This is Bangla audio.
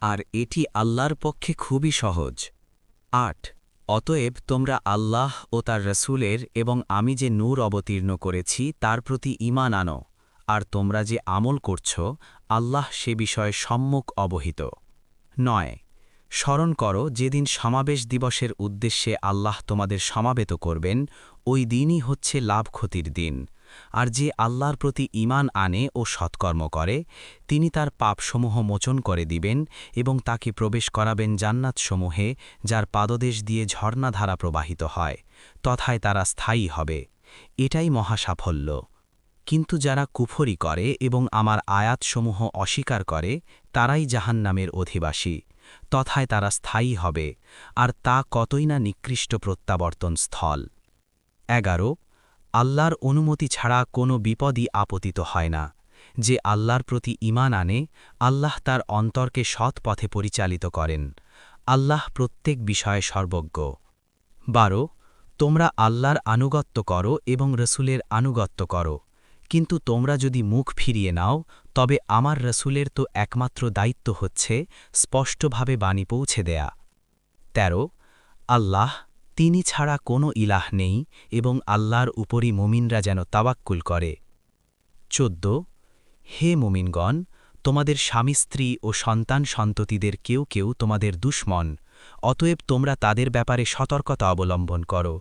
আর এটি আল্লাহর পক্ষে খুবই সহজ। ৮ অতএব তোমরা আল্লাহ ও তার রসুলের এবং আমি যে নূর অবতীর্ণ করেছি তার প্রতি ঈমান আনো, আর তোমরা যে আমল করছ আল্লাহ সে বিষয়ে সম্মুখ অবহিত। ৯ স্মরণ করো যেদিন সমাবেশ দিবসের উদ্দেশ্যে আল্লাহ তোমাদের সমাবেত করবেন, ওই দিনই হচ্ছে লাভ ক্ষতির দিন। আর যে আল্লাহর প্রতি ঈমান আনে ও সৎকর্ম করে, তিনি তার পাপসমূহ মোচন করে দিবেন এবং তাকে প্রবেশ করাবেন জান্নাতসমূহে, যার পাদদেশ দিয়ে ঝর্ণাধারা প্রবাহিত হয়, তথায় তারা স্থায়ী হবে। এটাই মহাসাফল্য। কিন্তু যারা কুফরি করে এবং আমার আয়াতসমূহ অস্বীকার করে, তারাই জাহান্নামের অধিবাসী, তথায় তারা স্থায়ী হবে, আর তা কতই না নিকৃষ্ট প্রত্যাবর্তন স্থল। ১১ আল্লাহর অনুমতি ছাড়া কোনো বিপদই আপতিত হয় না। যে আল্লাহর প্রতি ঈমান আনে, আল্লাহ তার অন্তরকে সৎ পথে পরিচালিত করেন। আল্লাহ প্রত্যেক বিষয়ে সর্বজ্ঞ। ১২ তোমরা আল্লাহর আনুগত্য করো এবং রসুলের আনুগত্য করো, কিন্তু তোমরা যদি মুখ ফিরিয়ে নাও, তবে আমার রসুলের তো একমাত্র দায়িত্ব হচ্ছে স্পষ্টভাবে বাণী পৌঁছে দেয়া। ১৩ আল্লাহ, তিনি ছাড়া কোনো ইলাহ নেই এবং আল্লাহর উপরই মুমিনরা যেন তাওয়াক্কুল করে। ১৪ হে মুমিনগণ, তোমাদের স্বামী স্ত্রী ও সন্তান সন্ততিদের কেউ কেউ তোমাদের দুশমন, অতএব তোমরা তাদের ব্যাপারে সতর্কতা অবলম্বন করো।